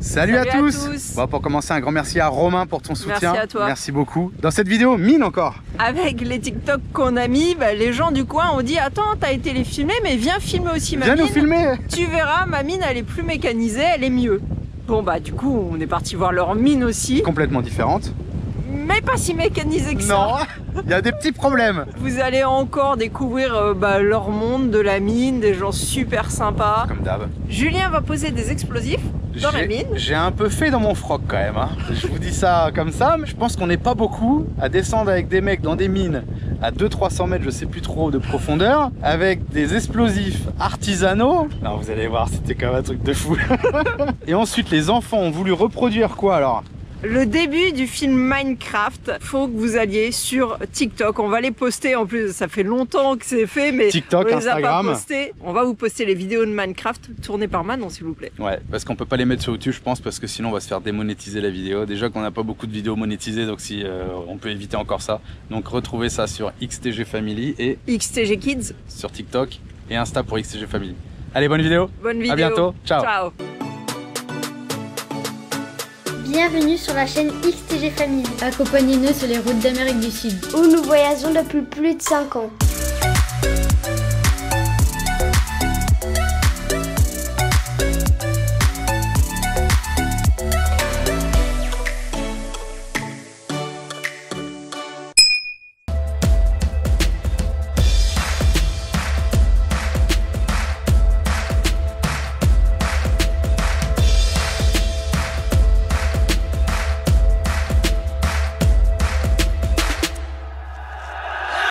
Salut à tous. Bon, pour commencer, un grand merci à Romain pour ton soutien. Merci à toi. Merci beaucoup. Dans cette vidéo, mine encore. Avec les TikTok qu'on a mis, les gens du coin ont dit attends, t'as été les filmer, mais viens filmer aussi ma mine. Viens nous filmer. Tu verras, ma mine elle est plus mécanisée, elle est mieux. Bon du coup on est parti voir leur mine aussi. Complètement différente. Mais pas si mécanisée que ça. Non, il y a des petits problèmes. Vous allez encore découvrir leur monde de la mine, des gens super sympas. Comme d'hab. Julien va poser des explosifs dans la mine. J'ai un peu fait dans mon froc quand même. Hein. Je vous dis ça comme ça, mais je pense qu'on n'est pas beaucoup à descendre avec des mecs dans des mines à 200-300 mètres, je sais plus trop, de profondeur, avec des explosifs artisanaux. Non, vous allez voir, c'était quand même un truc de fou. Et ensuite, les enfants ont voulu reproduire quoi alors? Le début du film Minecraft, faut que vous alliez sur TikTok. On va les poster, en plus ça fait longtemps que c'est fait, mais TikTok, on les Instagram. a pas postés. On va vous poster les vidéos de Minecraft tournées par Manon s'il vous plaît. Ouais, parce qu'on peut pas les mettre sur YouTube je pense, parce que sinon on va se faire démonétiser la vidéo. Déjà qu'on n'a pas beaucoup de vidéos monétisées, donc si on peut éviter encore ça. Donc retrouvez ça sur XTG Family et XTG Kids sur TikTok et Insta pour XTG Family. Allez, bonne vidéo. Bonne vidéo. À bientôt. Ciao. Ciao. Bienvenue sur la chaîne XTG Family, Accompagnez-nous sur les routes d'Amérique du Sud, où nous voyageons depuis plus de 5 ans.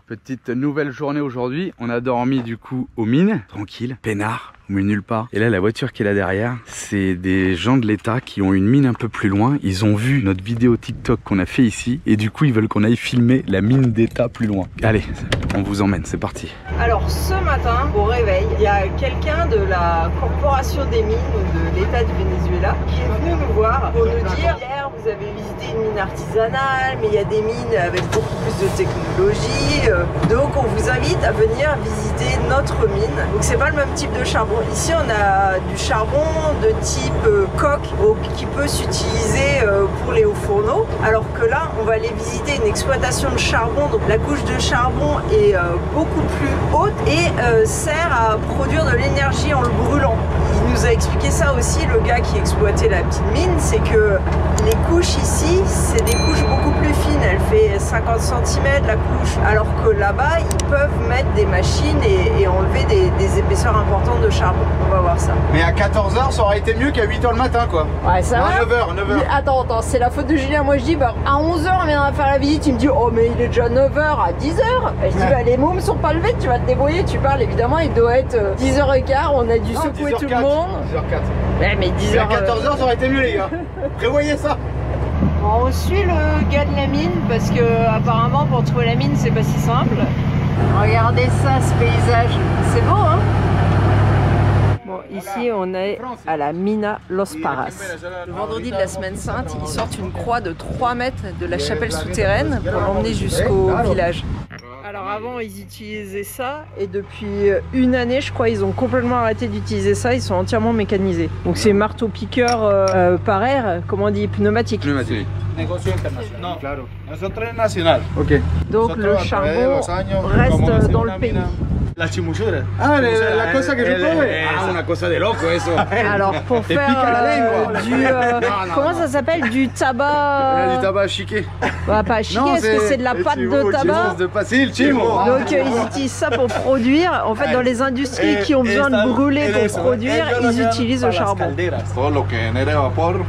Petite nouvelle journée aujourd'hui, on a dormi du coup aux mines, tranquille, peinard, au milieu nulle part. Et là la voiture qui est là derrière, c'est des gens de l'État qui ont une mine un peu plus loin. Ils ont vu notre vidéo TikTok qu'on a fait ici et du coup ils veulent qu'on aille filmer la mine d'État plus loin. Allez, on vous emmène, c'est parti. Alors ce matin, au réveil, il y a quelqu'un de la corporation des mines ou de l'État du Venezuela qui est venu nous voir pour nous dire hier vous avez visité une mine artisanale, mais il y a des mines avec beaucoup plus de technologie. Donc on vous invite à venir visiter notre mine. Donc c'est pas le même type de charbon. Ici on a du charbon de type coque qui peut s'utiliser pour les hauts fourneaux. Alors que là on va aller visiter une exploitation de charbon. Donc la couche de charbon est beaucoup plus haute et sert à produire de l'énergie en le brûlant. Il nous a expliqué ça aussi, le gars qui exploitait la petite mine, c'est que les couches ici, c'est des couches beaucoup plus fines. Elle fait 50 cm la couche, alors que là-bas, ils peuvent mettre des machines et enlever des épaisseurs importantes de charbon. On va voir ça. Mais à 14 h ça aurait été mieux qu'à 8 h le matin quoi. Ouais, ça va. 9 h. Attends, c'est la faute de Julien. Moi je dis, à 11 h on viendra faire la visite. Il me dit, oh mais il est déjà 9 h à 10 h. Je dis, les mômes sont pas levés, tu vas te débrouiller. Tu parles, évidemment, il doit être 10 h 15. On a dû secouer tout le monde. 10h04. Ouais, mais 10 h. À 14 h ça aurait été mieux les gars. Prévoyez ça. Bon, on suit le gars de la mine parce que apparemment pour trouver la mine c'est pas si simple. Regardez ça, ce paysage, c'est beau hein. Bon, ici on est à la Mina Los Paras. Le vendredi de la semaine sainte, ils sortent une croix de 3 mètres de la chapelle souterraine pour l'emmener jusqu'au village. Alors avant ils utilisaient ça et depuis une année je crois ils ont complètement arrêté d'utiliser ça, ils sont entièrement mécanisés. Donc c'est marteau-piqueur par air, comment on dit, pneumatique. Pneumatique. Negocio internacional. Claro. Nosotros es nacional. Ok. Donc le charbon reste dans le pays. La chimichurri. Ah, la cosa que je prove. Ah, una cosa de loco eso. Alors pour faire du... comment ça s'appelle? Du tabac... Du tabac chiqué. Bah, pas chiqué, parce que c'est de la pâte de tabac. C'est le chimo. Donc ils utilisent ça pour produire. En fait dans les industries qui ont besoin de brûler pour produire, ils utilisent le charbon.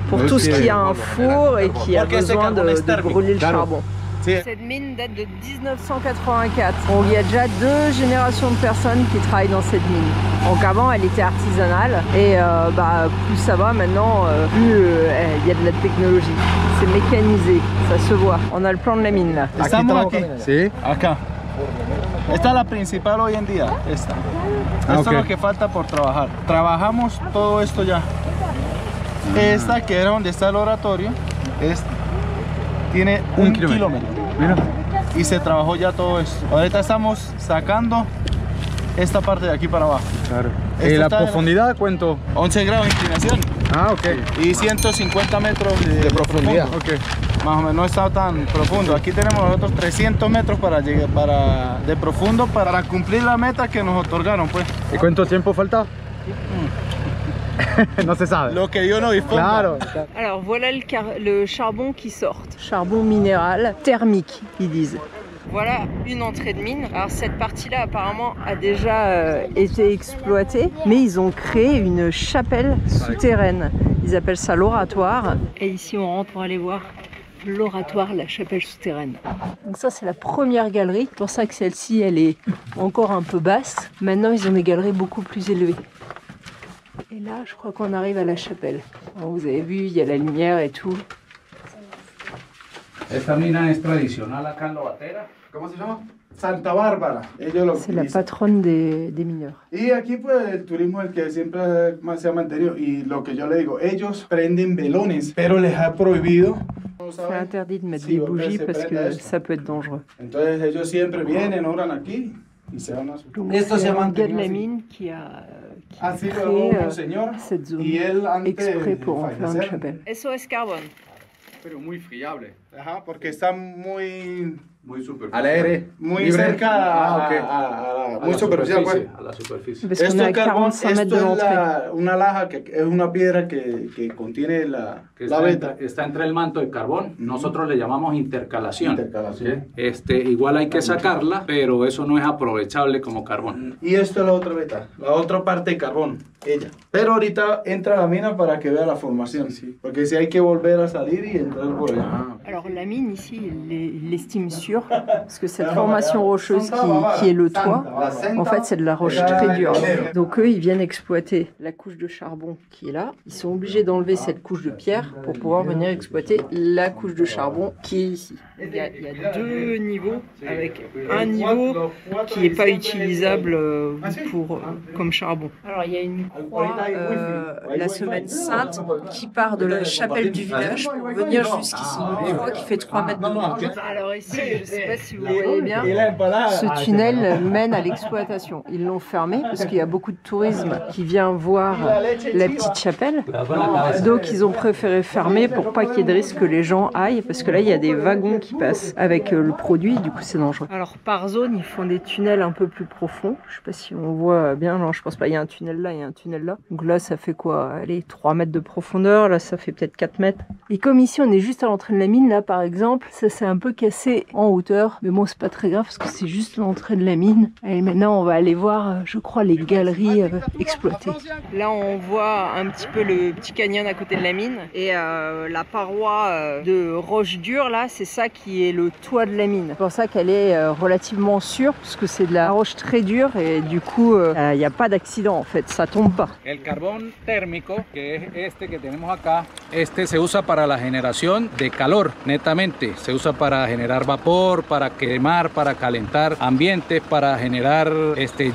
Pour tout ce qui a un four et qui a besoin de brûler le charbon. Cette mine date de 1984. Donc il y a déjà 2 générations de personnes qui travaillent dans cette mine. Donc avant elle était artisanale et plus ça va maintenant, plus il y a de la technologie. C'est mécanisé, ça se voit. On a le plan de la mine là. Estamos aquí. Sí. Acá. Esta es la principal hoy en día. Esta. Esto es lo que falta por trabajar. Trabajamos todo esto ya. Esta que era donde está el oratorio. Tiene un kilómetro. Mira. Y se trabajó ya todo esto. Ahorita estamos sacando esta parte de aquí para abajo. Claro. ¿Y la profundidad cuánto? 11 grados de inclinación. Ah, ok. Y 150 metros de profundidad. profundo. Ok. Más o menos no está tan profundo. Aquí tenemos nosotros 300 metros para llegar de profundo para cumplir la meta que nos otorgaron, pues. ¿Y cuánto tiempo falta? No se sabe. Lo que yo no dispongo. Claro. Alors voilà le charbon qui sort. Charbon minéral thermique, ils disent. Voilà une entrée de mine. Alors cette partie-là apparemment a déjà été exploitée, mais ils ont créé une chapelle souterraine. Ils appellent ça l'oratoire. Et ici on rentre pour aller voir l'oratoire, la chapelle souterraine. Donc ça c'est la première galerie. C'est pour ça que celle-ci elle est encore un peu basse. Maintenant ils ont des galeries beaucoup plus élevées. Et là je crois qu'on arrive à la chapelle. Alors, vous avez vu, il y a la lumière et tout. Esta mina es tradicional acá en Lobatera. ¿Cómo se llama? Santa Bárbara. C'est la patronne des mineurs. Y aquí pues el turismo es el que siempre más se ha mantenido. Y lo que yo le digo, ellos prenden velones, pero les ha prohibido. C'est interdit de mettre des bougies parce que ça peut être dangereux. Entonces ellos siempre vienen, oran aquí y se van a su... Esto c'est un gars de la mine qui a créé cette zone exprès pour en faire une chapelle. SOS Carbone. Pero muy friable. Ajá, porque está muy superficial. Al aire. Muy libre. cerca Okay. muy superficial, pues. A la superficie. Parce qu'on est à 45 mètres de l'entrée. Una laja que es una piedra que contiene la veta. Está entre el manto de carbón. Nosotros le llamamos intercalación. Intercalación. Igual hay que sacarla, pero eso no es aprovechable como carbón. Y esto es la otra veta, la otra parte de carbón, ella. Pero ahorita entra a la mina para que vea la formación, sí. Porque si hay que volver a salir y entrar por allá. Alors la mine ici, il l'estime sûre, parce que cette formation rocheuse qui est le toit, en fait c'est de la roche très dure. Donc eux ils viennent exploiter la couche de charbon qui est là. Ils sont obligés d'enlever cette couche de pierre pour pouvoir venir exploiter la couche de charbon qui est ici. Il y a deux niveaux, avec un niveau qui n'est pas utilisable comme charbon. Alors il y a une croix, la semaine sainte, qui part de la chapelle du village pour venir jusqu'ici. Une croix qui fait 3 mètres de long. Alors ici, je ne sais pas si vous voyez bien, ce tunnel mène à l'exploitation. Ils l'ont fermé parce qu'il y a beaucoup de tourisme qui vient voir la petite chapelle. Donc ils ont préféré fermer pour pas qu'il y ait de risque que les gens aillent, parce que là il y a des wagons qui passent avec le produit, du coup c'est dangereux. Alors par zone, ils font des tunnels un peu plus profonds. Je sais pas si on voit bien, non je pense pas, il y a un tunnel là, il y a un tunnel là. Donc là ça fait quoi? Allez, 3 mètres de profondeur, là ça fait peut-être 4 mètres. Et comme ici on est juste à l'entrée de la mine, là par exemple, ça s'est un peu cassé en hauteur. Mais bon, c'est pas très grave parce que c'est juste l'entrée de la mine. Et maintenant on va aller voir, je crois, les galeries exploitées. Là on voit un petit peu le petit canyon à côté de la mine. Et la paroi de roche dure là, c'est ça qui est le toit de la mine. C'est pour ça qu'elle est relativement sûre, parce que c'est de la roche très dure et du coup il n'y a pas d'accident en fait, ça tombe pas. El carbón térmico, que es este que tenemos acá, se usa para la generación de calor, netamente. Se usa para generar vapor, para quemar, para calentar ambientes, para generar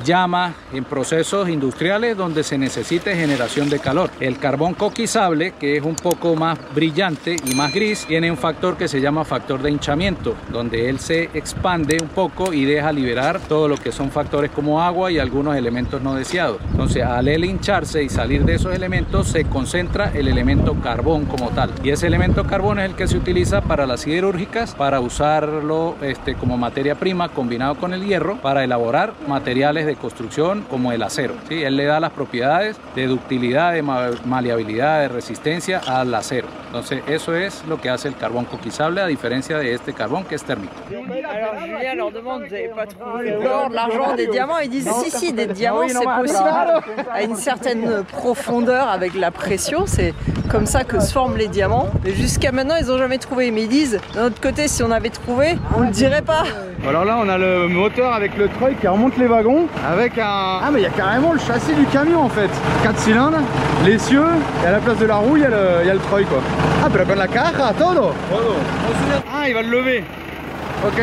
llama en procesos industriales donde se necesite generación de calor. El carbón coquizable, que es un poco más brillante y más gris, tiene un factor que se llama factor de hinchamiento, donde él se expande un poco y deja liberar todo lo que son factores como agua y algunos elementos no deseados. Entonces, al él hincharse y salir de esos elementos, se concentra el elemento carbón como tal. Y ese elemento carbón es el que se utiliza para las siderúrgicas, para usarlo como materia prima combinado con el hierro para elaborar materiales de construcción como el acero, ¿sí? Él le da las propiedades de ductilidad, de maleabilidad, de resistencia al acero. Entonces eso es lo que hace el carbón coquizable, a diferencia de este carbón que es térmico. Alors Julien leur demande, vous n'avez pas trouvé l'or, de l'argent, des diamants? Ils disent si, des diamants c'est possible à une certaine profondeur avec la pression, c'est comme ça que se forment les diamants. Et jusqu'à maintenant ils n'ont jamais trouvé, mais ils disent d'un autre côté si on avait trouvé, on le dirait pas. Alors là on a le moteur avec le treuil qui remonte les wagons avec un... Ah mais il y a carrément le châssis du camion en fait. 4 cylindres, l'essieu, et à la place de la roue il y a le treuil quoi. Ah pero con la caja, todo. Ah il va le lever. Ok.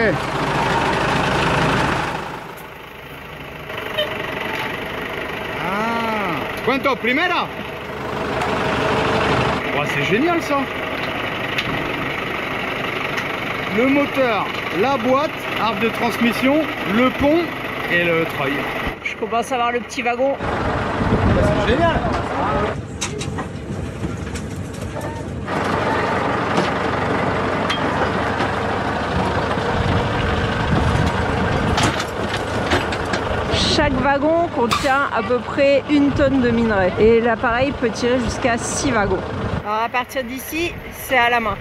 Ah. Cuánto? Primera. Oh, c'est génial ça. Le moteur, la boîte, arbre de transmission, le pont et le treuil. Je commence à voir le petit wagon. C'est génial. Chaque wagon contient à peu près 1 tonne de minerai et l'appareil peut tirer jusqu'à 6 wagons. Alors à partir d'ici, c'est à la main.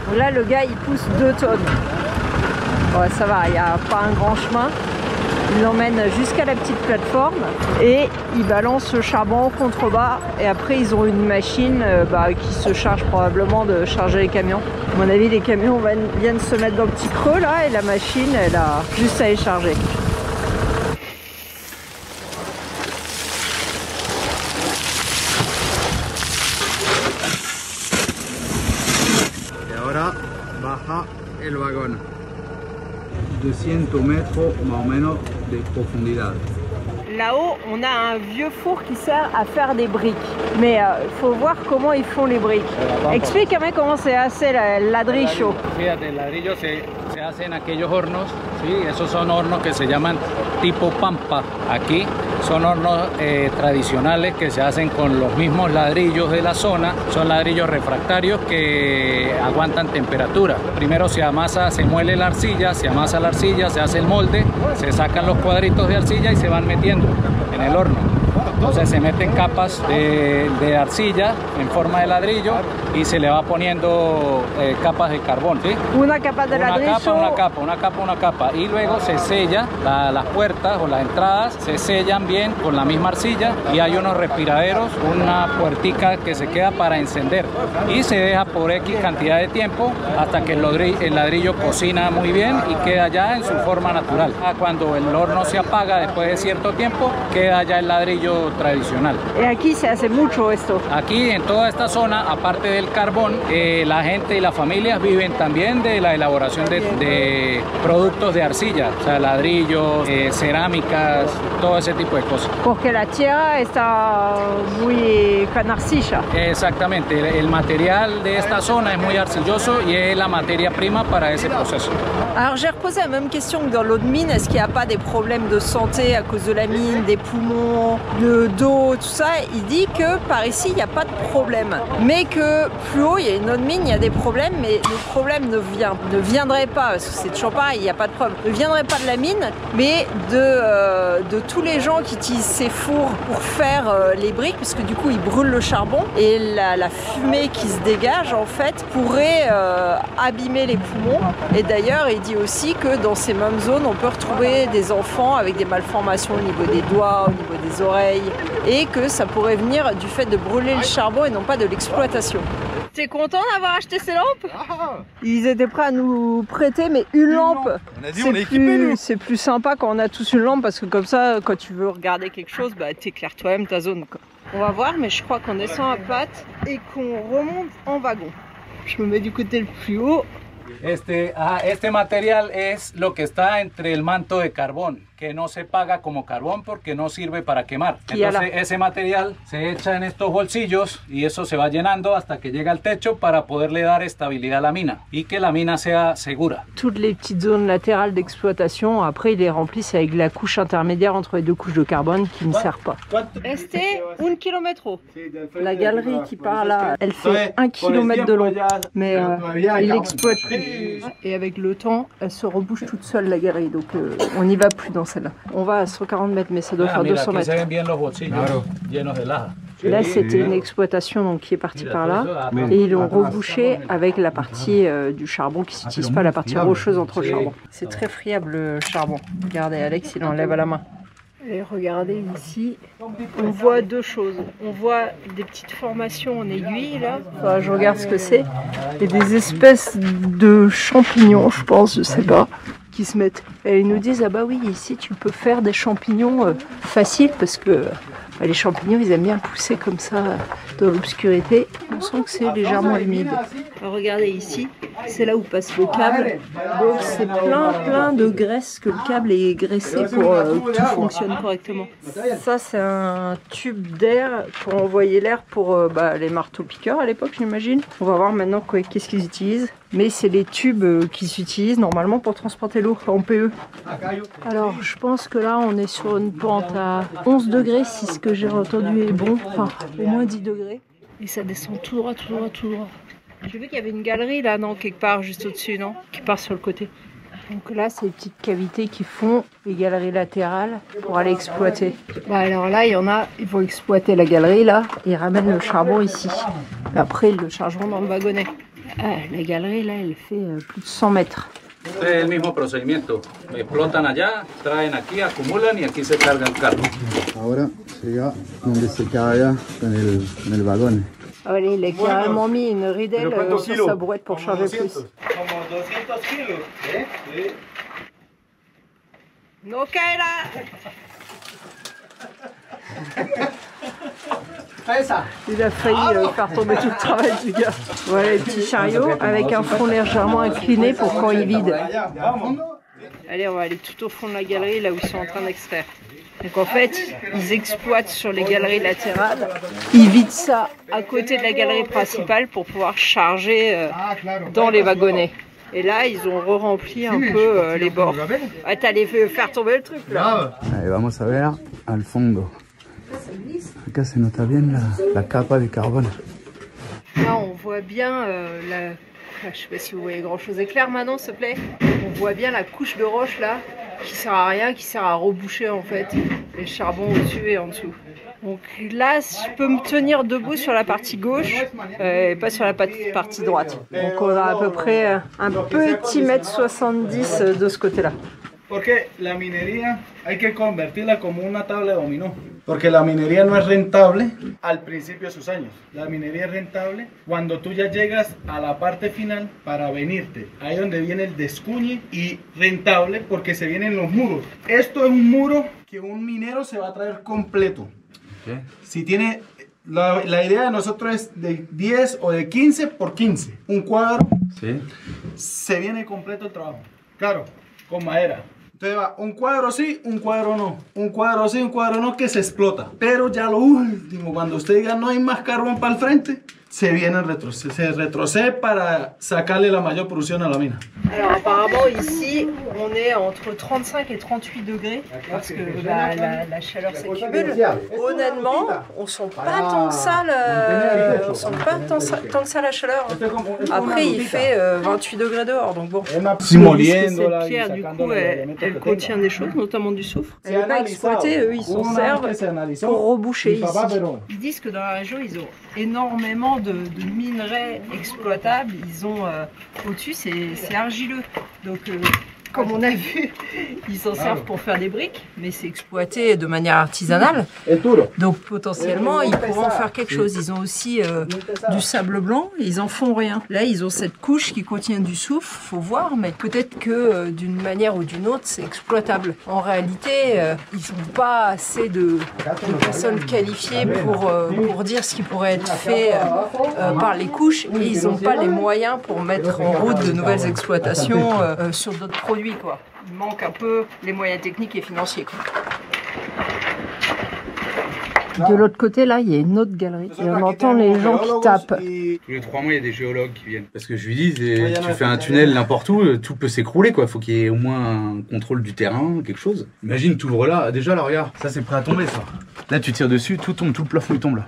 Donc là, le gars, il pousse 2 tonnes. Ouais, ça va, il n'y a pas un grand chemin. Il l'emmène jusqu'à la petite plateforme et il balance le charbon en contrebas. Et après, ils ont une machine qui se charge probablement de charger les camions. À mon avis, les camions viennent se mettre dans le petit creux là et la machine, elle a juste à les charger. Et ahora baja el vagón. 200 metros más o menos de profundidad. Là-haut, on a un vieux four qui sert à faire des briques. Mais il faut voir comment ils font les briques. Explícame cómo se hace el ladrillo. Fíjate, el ladrillo se hace en aquellos hornos, ¿sí? Esos son hornos que se llaman tipo pampa. Aquí son hornos tradicionales que se hacen con los mismos ladrillos de la zona. Son ladrillos refractarios que aguantan temperatura. Primero se amasa, se muele la arcilla, se amasa la arcilla, se hace el molde, se sacan los cuadritos de arcilla y se van metiendo en el horno. Entonces se meten capas de arcilla en forma de ladrillo y se le va poniendo capas de carbón, ¿sí? Una capa de ladrillo. Una capa. Y luego se sella las puertas o las entradas, se sellan bien con la misma arcilla y hay unos respiraderos, una puertica que se queda para encender. Y se deja por X cantidad de tiempo hasta que el ladrillo cocina muy bien y queda ya en su forma natural. Cuando el horno se apaga después de cierto tiempo, queda ya el ladrillo tradicional. Y aquí se hace mucho esto. Aquí en toda esta zona, aparte del carbón, la gente y las familias viven también de la elaboración de productos de arcilla, o sea, ladrillos, cerámicas, todo ese tipo de cosas. Porque la tierra está muy con arcilla. Exactamente, el material de esta zona es muy arcilloso y es la materia prima para ese proceso. Alors j'ai reposé la même question que dans l'eau de mine, est-ce qu'il n'y a pas des problèmes de santé à cause de la mine, des poumons, d'eau, tout ça? Il dit que par ici il n'y a pas de problème, mais que plus haut il y a une autre mine, il y a des problèmes, mais le problème ne viendrait pas, parce que c'est toujours pareil, il n'y a pas de problème, ne viendrait pas de la mine, mais de tous les gens qui utilisent ces fours pour faire les briques, parce que du coup ils brûlent le charbon et la fumée qui se dégage en fait pourrait abîmer les poumons. Et d'ailleurs il dit aussi que dans ces mêmes zones on peut retrouver des enfants avec des malformations au niveau des doigts, au niveau des oreilles, et que ça pourrait venir du fait de brûler le charbon et non pas de l'exploitation. T'es content d'avoir acheté ces lampes? Ils étaient prêts à nous prêter, mais une lampe. On a dit on est équipés, nous. C'est plus sympa quand on a tous une lampe, parce que comme ça, quand tu veux regarder quelque chose, bah t'éclaires toi-même ta zone, quoi. On va voir, mais je crois qu'on descend à plate et qu'on remonte en wagon. Je me mets du côté le plus haut. Este material es lo que está entre el manto de carbón, que no se paga como carbón porque no sirve para quemar. Entonces ese material se echa en estos bolsillos y eso se va llenando hasta que llega al techo para poderle dar estabilidad a la mina y que la mina sea segura. Toutes les petites zones latérales d'exploitation, après ils les remplissent avec la couche intermédiaire entre les deux couches de carbone qui ne sert pas. Este 1 kilomètre. La galerie qui part là, elle fait 1 km de long, mais il l'exploite plus. Et avec le temps, elle se rebouche toute seule la galerie, donc on n'y va plus dans celle-là. On va à 140 mètres, mais ça doit faire 200 mètres. Là, c'était une exploitation donc, qui est partie par là, et ils l'ont rebouché avec la partie du charbon qui ne s'utilise pas, la partie rocheuse entre le charbon. C'est très friable le charbon. Regardez, Alex, il enlève à la main. Et regardez ici, on voit deux choses. On voit des petites formations en aiguille là. Enfin, je regarde ce que c'est. Et des espèces de champignons, je pense, je sais pas, qui se mettent. Et ils nous disent, ah bah oui, ici tu peux faire des champignons faciles parce que les champignons, ils aiment bien pousser comme ça dans l'obscurité. On sent que c'est légèrement humide. Alors, regardez ici, c'est là où passe le câble. Donc c'est plein de graisse que le câble est graissé pour que tout fonctionne correctement. Ça c'est un tube d'air pour envoyer l'air pour les marteaux-piqueurs à l'époque, j'imagine. On va voir maintenant qu'est-ce qu'ils utilisent. Mais c'est les tubes qui s'utilisent normalement pour transporter l'eau en PE. Alors je pense que là on est sur une pente à 11 degrés si ce que j'ai entendu est bon, enfin au moins 10 degrés. Et ça descend tout droit, tout droit, tout droit. J'ai vu qu'il y avait une galerie là, non, quelque part juste au-dessus, non, qui part sur le côté. Donc là, c'est les petites cavités qui font les galeries latérales pour aller exploiter. Bah alors là, il y en a, il faut exploiter la galerie là, ils ramènent le charbon ici. Après, ils le chargeront dans le wagonnet. Ah, la galerie là, elle fait plus de 100 mètres. Es el mismo procedimiento. Explotan allá, traen aquí, acumulan y aquí se carga el carro. Ahora llega donde se carga con el vagón. Ah ouais, il a carrément mis une ridelle sur sa brouette pour charger plus. Como 200 kilos. Sí. No caerá. Il a failli faire tomber tout le travail du gars. Voilà les petits chariots avec un front légèrement incliné pour quand ils vident. Allez, on va aller tout au fond de la galerie là où ils sont en train d'extraire. Donc en fait, ils exploitent sur les galeries latérales. Ils vident ça à côté de la galerie principale pour pouvoir charger dans les wagonnets. Et là, ils ont re-rempli un peu les bords. Ah, t'allais faire tomber le truc là. Allez, vamos a ver al fondo. Acá se nota bien la capa de carbone. Là, on voit bien je sais pas si vous voyez grand chose éclair maintenant, s'il te plaît. On voit bien la couche de roche là, qui sert à rien, qui sert à reboucher en fait les charbons au-dessus et en dessous. Donc là, je peux me tenir debout sur la partie gauche et pas sur la partie droite. Donc on a à peu près un petit mètre 70 de ce côté-là. Porque la minería hay que convertirla como una tabla de dominó. Porque la minería no es rentable al principio de sus años. La minería es rentable cuando tú ya llegas a la parte final para venirte. Ahí donde viene el descuñe y rentable porque se vienen los muros. Esto es un muro que un minero se va a traer completo. Okay. Si tiene... La idea de nosotros es de 10 o de 15 por 15. Un cuadro. Sí. Se viene completo el trabajo. Claro, con madera. Entonces va un cuadro sí, un cuadro no. Un cuadro sí, un cuadro no, que se explota. Pero ya lo último, cuando usted diga no hay más carbón para el frente, se viene se retrocede para sacarle la mayor producción a la mina. Alors apparemment ici on est entre 35 et 38 degrés parce que la chaleur s'accumule. Honnêtement, on sent pas tant que ça la chaleur. Après il fait 28 degrés dehors donc bon. Cette pierre du coup elle contient des choses, notamment du soufre. Elle n'est pas exploitée, eux ils s'en servent pour reboucher ici. Ils disent que dans la région ils ont énormément de minerais exploitables, ils ont au-dessus c'est argileux, donc comme on a vu, ils s'en servent pour faire des briques, mais c'est exploité de manière artisanale, donc potentiellement ils pourront en faire quelque chose. Ils ont aussi du sable blanc, ils en font rien. Là ils ont cette couche qui contient du soufre, faut voir, mais peut-être que d'une manière ou d'une autre c'est exploitable. En réalité ils n'ont pas assez de personnes qualifiées pour dire ce qui pourrait être fait par les couches, et ils n'ont pas les moyens pour mettre en route de nouvelles exploitations sur d'autres produits, quoi. Il manque un peu les moyens techniques et financiers, quoi. De l'autre côté, là, il y a une autre galerie. Et on entend les gens qui tapent. Tous les 3 mois, il y a des géologues qui viennent. Parce que je lui dis, tu fais un tunnel n'importe où, tout peut s'écrouler, quoi. Faut qu'il y ait au moins un contrôle du terrain, quelque chose. Imagine, tu ouvres là. Déjà, là, regarde. Ça, c'est prêt à tomber, ça. Là, tu tires dessus, tout tombe, tout le plafond, il tombe là.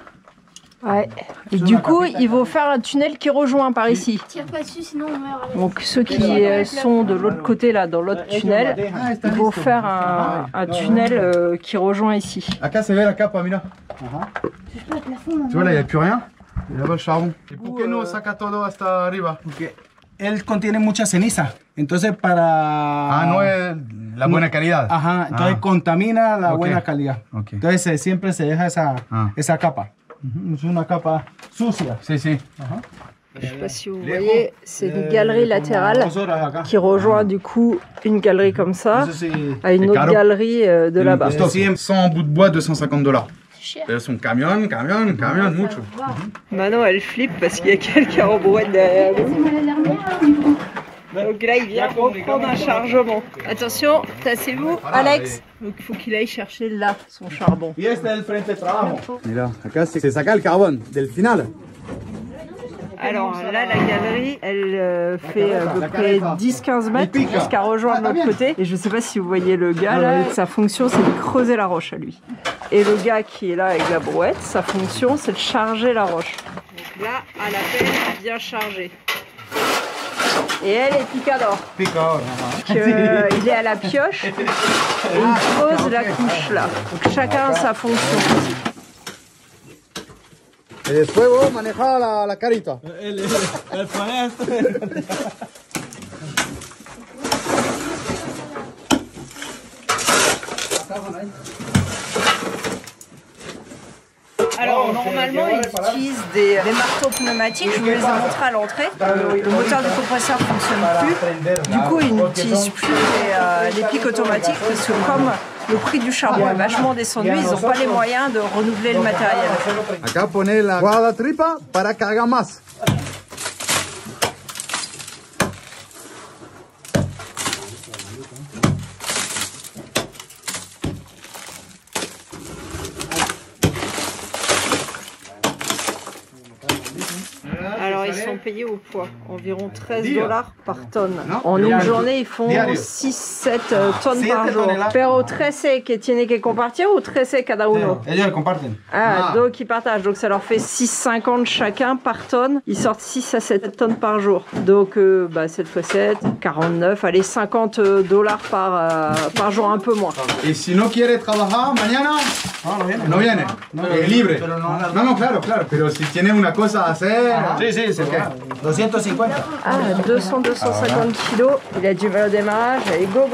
Ouais. Et du coup, ils vont faire un tunnel qui rejoint par ici. Tire pas dessus, sinon on meurt. Donc ceux qui sont de l'autre côté, là, dans l'autre tunnel, ils vont faire un tunnel qui rejoint ici. Acá se ve la capa, mira. Tu vois là, il n'y a plus rien. Et là-bas, le charbon. Et pourquoi no saca todo hasta arriba? Porque él contiene mucha ceniza. Entonces para... Ah, no es la buena calidad. Ajá, entonces contamina la buena calidad. Okay. Entonces siempre se deja esa capa. C'est une capa sucia. Si. Je ne sais pas si vous voyez, c'est une galerie latérale qui rejoint du coup une galerie comme ça à une autre galerie de là-bas. 100 bouts de bois, $250. C'est un camion, mucho. Manon elle flippe parce qu'il y a quelqu'un en brouette derrière nous. Donc là il vient reprendre un chargement. Attention, tassez-vous, Alex. Donc il faut qu'il aille chercher là son charbon. Y este es el frente de trabajo. Mira, acá se saca el carbone del final. Alors là, la galerie, elle fait à peu près 10-15 mètres jusqu'à rejoindre l'autre côté. Et je sais pas si vous voyez le gars là, sa fonction c'est de creuser la roche à lui. Et le gars qui est là avec la brouette, sa fonction c'est de charger la roche. Donc là, à la pelle, bien chargé. Et elle est picador. Picador. Il est à la pioche et il pose la couche là. Donc chacun a sa fonction. Et después vos maneja la carita. Alors normalement ils utilisent des marteaux pneumatiques, je vous les ai montrés à l'entrée. Le moteur du compresseur ne fonctionne plus. Du coup ils n'utilisent plus les pics automatiques parce que comme le prix du charbon est vachement descendu, ils n'ont pas les moyens de renouveler le matériel. Acá pone la guarda tripa para que haga más. Alors ils sont payés au poids, environ 13 $ par tonne. En une journée ils font 6-7 tonnes par jour. Pero 13 que tiene que compartir ou 13 cada uno? Ellos comparten. Ah, donc ils partagent, donc ça leur fait 6,50 chacun par tonne. Ils sortent 6 à 7 tonnes par jour. Donc 7 x 7, 49, allez 50 $ par jour, un peu moins. Et si no quiere trabajar mañana, no viene. Es libre. No, claro, pero si tiene una cosa a hacer. Sí, c'est ok. 250. Ah, 200-250 kilos. Il a du mal au démarrage. Allez, go.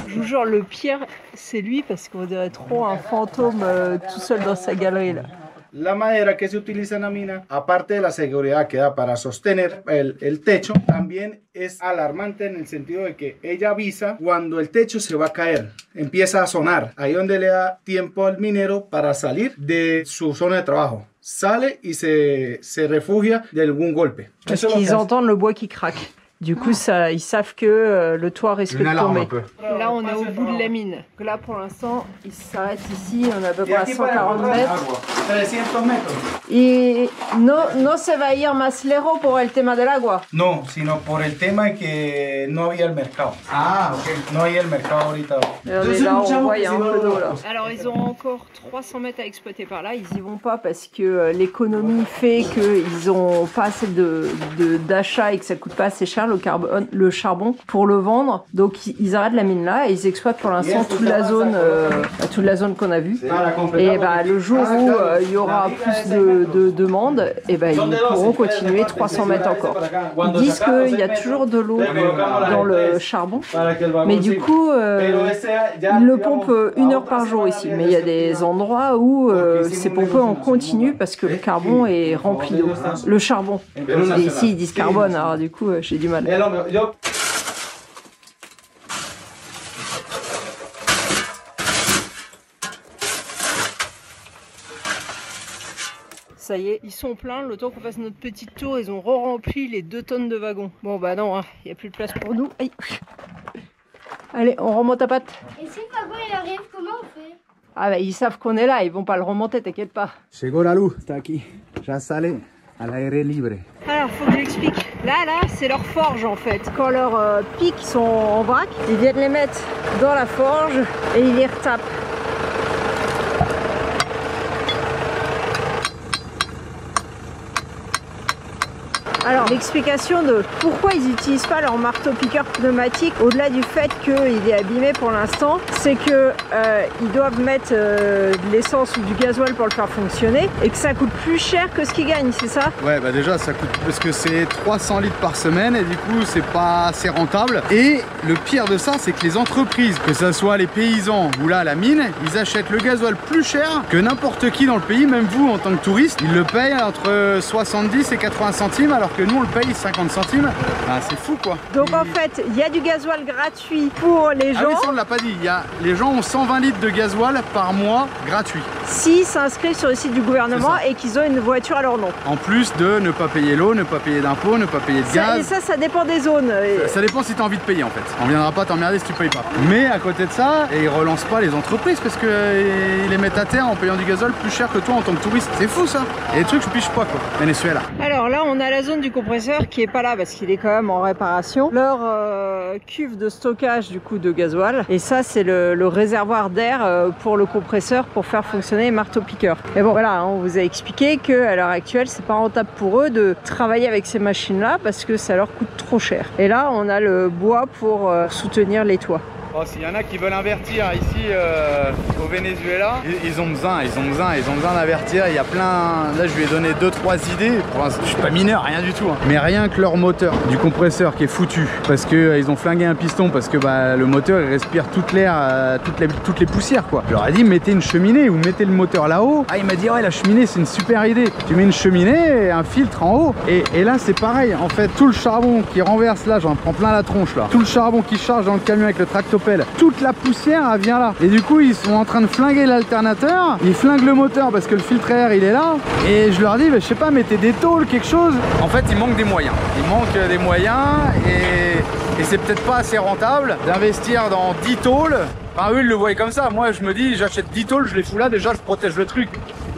Je vous jure, le pire, c'est lui parce qu'on dirait trop un fantôme tout seul dans sa galerie là. La madera que se utiliza en la mina, aparte de la seguridad que da para sostener el techo, también es alarmante en el sentido de que ella avisa cuando el techo se va a caer. Empieza a sonar, ahí donde le da tiempo al minero para salir de su zona de trabajo. Sale y se refugia de algún golpe. Parce qu'ils entendent le bois qui craque. Du coup, ils savent que le toit risque de tomber. Là, on est au bout de la mine. Donc là, pour l'instant, ils s'arrêtent ici. On est à peu près à 140 mètres. 300 metros. Y no se va a ir más lejos por el tema del agua. No, sino por el tema de que no había el mercado. Ah, ok. No hay el mercado ahorita. Et là, on voit, il y a un peu d'eau là. Alors, ils ont encore 300 mètres à exploiter par là. Ils y vont pas parce que l'économie fait qu'ils ont pas assez d'achat et que ça coûte pas assez cher le charbon pour le vendre. Donc, ils arrêtent la mine là et ils exploitent pour l'instant toute la zone qu'on a vue. Et le jour où il y aura plus de demandes, et ils pourront continuer 300 mètres encore. Ils disent qu'il y a toujours de l'eau dans le charbon, mais du coup, ils le pompent 1 heure par jour ici. Mais il y a des endroits où c'est pompé en continu parce que le carbone est rempli d'eau. Le charbon. Et ici, ils disent carbone, alors du coup, j'ai du mal. Ça y est, ils sont pleins. Le temps qu'on fasse notre petit tour, ils ont re-rempli les 2 tonnes de wagons. Bon bah non, il n'y a plus de place pour nous. Aïe. Allez, on remonte à patte. Et si le wagon il arrive, comment on fait? Ah ils savent qu'on est là, ils vont pas le remonter, t'inquiète pas. Llegó la luz, está aquí. Ya sale al aire libre. Alors, faut que j'explique. Là, c'est leur forge en fait. Quand leurs pics sont en vrac, ils viennent les mettre dans la forge et ils les retapent. Alors, l'explication de pourquoi ils n'utilisent pas leur marteau-piqueur pneumatique, au-delà du fait qu'il est abîmé pour l'instant, c'est que ils doivent mettre de l'essence ou du gasoil pour le faire fonctionner et que ça coûte plus cher que ce qu'ils gagnent, c'est ça? Ouais, déjà ça coûte parce que c'est 300 litres par semaine et du coup c'est pas assez rentable. Et le pire de ça, c'est que les entreprises, que ce soit les paysans ou là la mine, ils achètent le gasoil plus cher que n'importe qui dans le pays, même vous en tant que touriste, ils le payent entre 70 et 80 centimes alors que nous on le paye 50 centimes. Ah, c'est fou quoi. Donc en fait, il y a du gasoil gratuit pour les gens. Ah oui, ça on ne l'a pas dit. Les gens ont 120 litres de gasoil par mois gratuit. S'ils s'inscrivent sur le site du gouvernement et qu'ils ont une voiture à leur nom. En plus de ne pas payer l'eau, ne pas payer d'impôts, ne pas payer de gaz. Et ça dépend des zones. Ça dépend si tu as envie de payer en fait. On viendra pas t'emmerder si tu payes pas. Mais à côté de ça, ils relancent pas les entreprises parce qu'ils les mettent à terre en payant du gasoil plus cher que toi en tant que touriste. C'est fou ça. Et les trucs je piche pas quoi. Venezuela. Alors là on a la zone du compresseur qui est pas là parce qu'il est quand même en réparation. Leur cuve de stockage du coup de gasoil. Et ça c'est le réservoir d'air pour le compresseur pour faire fonctionner les marteaux-piqueurs. Et bon voilà, hein, on vous a expliqué qu'à l'heure actuelle c'est pas rentable pour eux de travailler avec ces machines là parce que ça leur coûte trop cher. Et là on a le bois pour soutenir les toits. Bon, s'il y en a qui veulent invertir ici au Venezuela, ils ont besoin d'invertir. Il y a plein. Là, je lui ai donné 2-3 idées. Pour je suis pas mineur, rien du tout. Hein. Mais rien que leur moteur du compresseur qui est foutu parce que ils ont flingué un piston parce que le moteur il respire toute l'air, toutes les poussières quoi. Je leur ai dit mettez une cheminée ou mettez le moteur là-haut. Ah, il m'a dit ouais la cheminée c'est une super idée. Tu mets une cheminée et un filtre en haut. Et là c'est pareil. En fait tout le charbon qui renverse là, j'en prends plein la tronche là. Tout le charbon qui charge dans le camion avec le tractopelle. Toute la poussière elle vient là et du coup ils sont en train de flinguer l'alternateur, ils flinguent le moteur parce que le filtre à air il est là et je leur dis je sais pas mettez des tôles quelque chose. En fait il manque des moyens, et c'est peut-être pas assez rentable d'investir dans 10 tôles. Enfin eux ils le voient comme ça, moi je me dis j'achète 10 tôles, je les fous là déjà, je protège le truc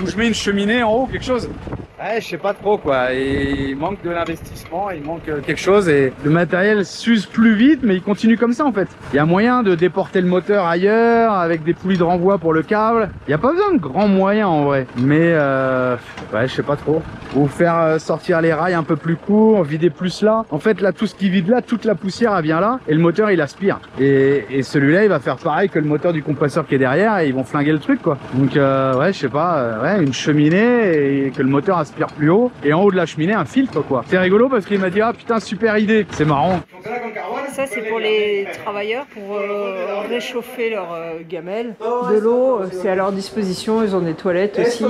ou je mets une cheminée en haut quelque chose. Ouais, je sais pas trop quoi, et il manque de l'investissement, il manque quelque chose et le matériel s'use plus vite mais il continue comme ça en fait. Il y a moyen de déporter le moteur ailleurs avec des poulies de renvoi pour le câble. Il n'y a pas besoin de grands moyens en vrai, mais ouais je sais pas trop. Ou faire sortir les rails un peu plus courts, vider plus là. En fait là tout ce qui vide là, toute la poussière elle vient là et le moteur il aspire. Et celui-là il va faire pareil que le moteur du compresseur qui est derrière et ils vont flinguer le truc quoi. Donc ouais je sais pas, ouais une cheminée et que le moteur aspire plus haut et en haut de la cheminée un filtre quoi. C'est rigolo parce qu'il m'a dit ah putain super idée, c'est marrant. Ça c'est pour les travailleurs pour réchauffer leur gamelle. De l'eau c'est à leur disposition, ils ont des toilettes aussi.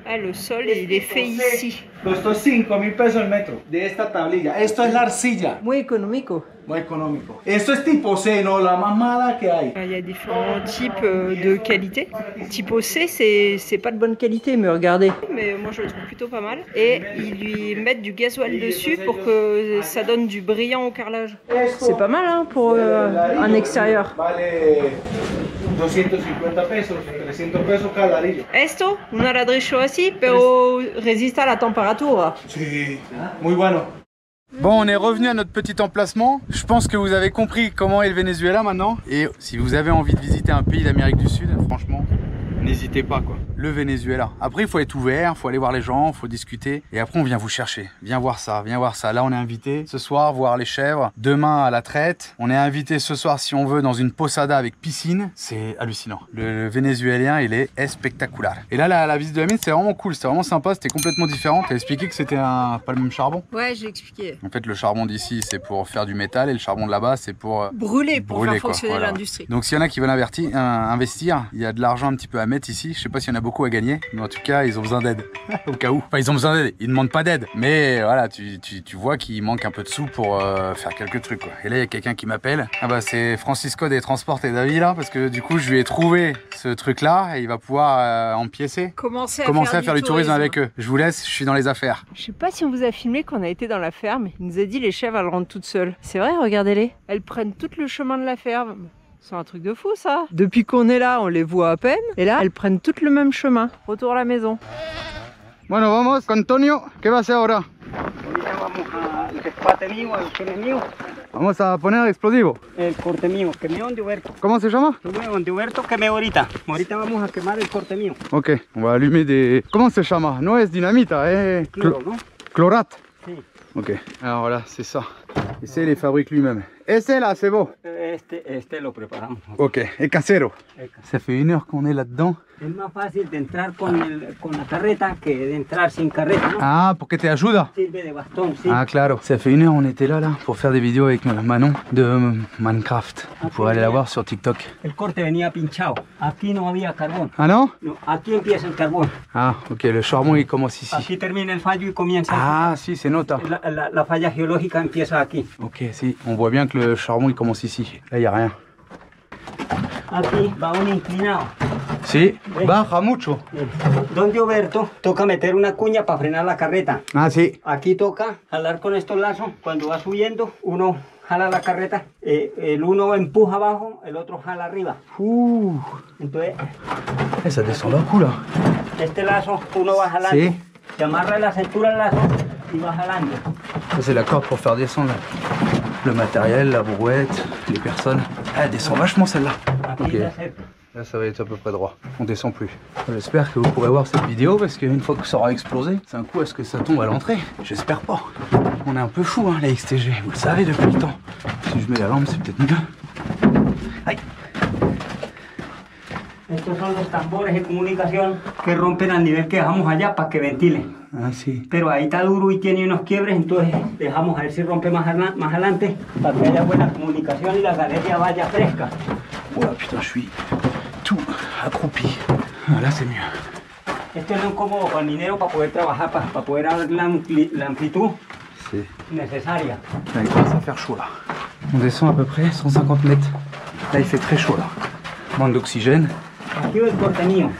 Ah, le sol il est fait ici. Costó 5.000 pesos el metro de esta tablilla. Esto es la arcilla. Muy económico. Muy económico. Esto es tipo C, no la más mala que hay. Il y a différents types de qualité. Typo C, c'est pas de bonne qualité, mais regardez. Mais moi je le trouve plutôt pas mal. Et ils lui mettent du gasoil dessus pour que ça donne du brillant au carrelage. C'est pas mal hein, pour un extérieur. Vale 250 pesos, 300 pesos cada ladrillo. Esto, un ladrillo así, pero resiste a la temperatura. Sí, muy bueno. Bon, on est revenu à notre petit emplacement. Je pense que vous avez compris comment est le Venezuela maintenant. Et si vous avez envie de visiter un pays d'Amérique du Sud, franchement, n'hésitez pas quoi. Le Venezuela. Après, il faut être ouvert, il faut aller voir les gens, il faut discuter. Et après, on vient vous chercher. Viens voir ça, viens voir ça. Là, on est invité ce soir voir les chèvres. Demain, à la traite. On est invité ce soir, si on veut, dans une posada avec piscine. C'est hallucinant. Le Vénézuélien, il est spectaculaire. Et là, la visite de la mine, c'est vraiment cool. C'était vraiment sympa. C'était complètement différent. T'as expliqué que c'était pas le même charbon? Ouais, j'ai expliqué. En fait, le charbon d'ici, c'est pour faire du métal. Et le charbon de là-bas, c'est pour brûler faire fonctionner voilà. l'industrie. Donc, s'il y en a qui veulent investir, il y a de l'argent un petit peu à mettre ici. Je sais pas s'il y en a beaucoup à gagner. Mais en tout cas, ils ont besoin d'aide. Au cas où. Enfin, ils ont besoin d'aide. Ils demandent pas d'aide. Mais voilà, tu vois qu'il manque un peu de sous pour faire quelques trucs, quoi. Et là, il y a quelqu'un qui m'appelle. Ah bah, c'est Francisco des Transports et David, là. Parce que du coup, je lui ai trouvé ce truc-là. Et il va pouvoir empiécer. Commencer à faire du tourisme avec eux. Je vous laisse, je suis dans les affaires. Je sais pas si on vous a filmé qu'on a été dans la ferme. Il nous a dit les chèvres, elles rentrent toutes seules. C'est vrai, regardez-les. Elles prennent tout le chemin de la ferme. C'est un truc de fou ça. Depuis qu'on est là, on les voit à peine. Et là, elles prennent toutes le même chemin. Retour à la maison. Bueno, vamos con Antonio. ¿Qué va a hacer ahora? Vamos a poner el explosivo. El corte mío, que me de Huerto. ¿Cómo se llama? De Huerto, que me ahorita. Ahorita vamos a quemar el corte mío. Ok, on va allumer des... Comment se llama? No es dinamita, Cloro, ¿no? Chlorate. Sí. Ok, alors voilà, c'est ça. Et c'est les fabrique lui-même. Et c'est là, c'est beau. Este lo preparamos. Ok, et casero. Ça fait 1 heure qu'on est là-dedans. Es más fácil de entrar con la carreta que de entrar sin carreta, ¿no? Ah, porque te ayuda. Sirve de bastón, sí. Ah, claro. Ça fait 1 heure, on était là pour faire des vidéos avec Manon de Minecraft. Vous pourrez aller la voir sur TikTok. El corte venía pinchado. Aquí no había carbón. Ah non? No, aquí empieza el carbón. Ah, ok, le charbon il commence ici. Aquí termina el fallo y comienza. Ah, si, c'est nota. La falla geológica empieza aquí. Ok, si, on voit bien que le charbon il commence ici. Là, il n'y a rien. Aquí va un inclinado. Sí, baja mucho. Donde Huberto toca meter una cuña para frenar la carreta. Ah, sí. Aquí toca jalar con estos lazos. Cuando va subiendo, uno jala la carreta, el uno empuja abajo, el otro jala arriba. Entonces, ça descend d'un coup là. Este lazo, uno va jalando. Sí. Se amarra la cintura al lazo y va jalando. Ça c'est la corde pour faire descendre le matériel, la brouette, les personnes. Ah, elle descend vachement celle-là. Aquí está cerca. Là ça va être à peu près droit, on descend plus. J'espère que vous pourrez voir cette vidéo parce qu'une fois que ça aura explosé, c'est un coup à ce que ça tombe à l'entrée. J'espère pas. On est un peu fou hein, la XTG, vous le savez depuis le temps. Si je mets la lampe c'est peut-être mieux. Aïe. Estos son los tambores de comunicación que rompen al nivel que dejamos allá para que ventile. Ah si. Pero ahí está duro y tiene unos quiebres, entonces dejamos a ver si rompe más adelante para que haya buena comunicación y la galería vaya fresca. Oula putain, je suis tout accroupi. Ah, là c'est mieux. Esto es muy cómodo para el minero para poder trabajar, para poder dar la amplitud necesaria. Là, il commence à faire chaud là. On descend à peu près 150 mètres. Là il fait très chaud là. Manque d'oxygène. Aquí el corte mío.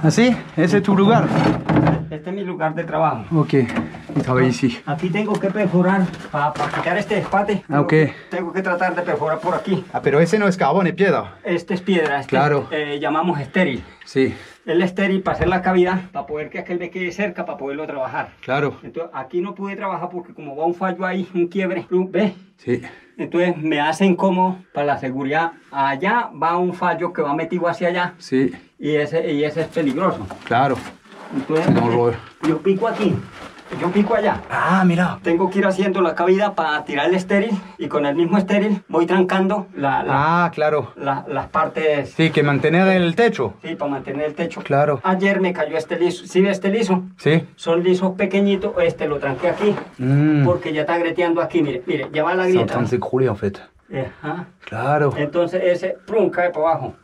Ah si? Ese es tu lugar? Este es mi lugar de trabajo. Ok, il travaille ici. Aquí tengo que perforar para quitar este espate. Ah, ok. Tengo que tratar de perforar por aquí. Ah, pero ese no es carbón, es piedra. Este es piedra, este Claro. Llamamos estéril. Sí, El estéril para hacer la cavidad, para poder que aquel me quede cerca, para poderlo trabajar. claro. Entonces aquí no pude trabajar porque como va un fallo ahí, un quiebre, ¿ves? Sí. Entonces me hace incómodo para la seguridad. Allá va un fallo que va metido hacia allá Sí, y ese es peligroso. claro. Entonces Es dangereux. yo pico aquí, yo pico allá. Ah, mira. Tengo que ir haciendo la cavidad para tirar el estéril y con el mismo estéril voy trancando Ah, claro. las partes. Sí, que mantener el techo. Sí, para mantener el techo. Claro. Ayer me cayó este liso. ¿Sí ves este liso? Sí. Son lisos pequeñitos. Este lo tranqué aquí porque ya está grieteando aquí. Mire, mire, ya va la C'est en grieta. train de s'écrouler en fait. Ajá. Claro. Entonces ese plum cae para abajo.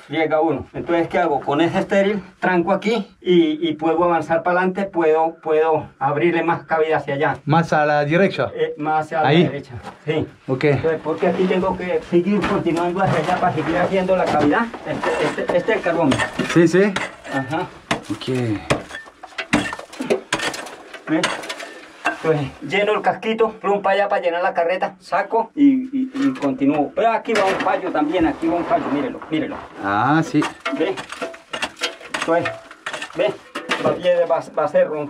Llega uno. Entonces, ¿qué hago? Con ese estéril tranco aquí y puedo avanzar para adelante. Puedo abrirle más cavidad hacia allá. Más a la derecha. Más hacia Ahí. la derecha. Sí. Ok. Entonces, porque aquí tengo que seguir continuando hacia allá para seguir haciendo la cavidad. Este es el carbón. Sí, sí. Ajá. Ok. ¿Ves? Entonces, lleno el casquito, plum para allá para llenar la carreta, saco y continúo. Pero aquí va un fallo también, aquí va un fallo, mírelo, mírelo. Ah, sí. ¿Ve? Entonces, ¿ve? Va a ser un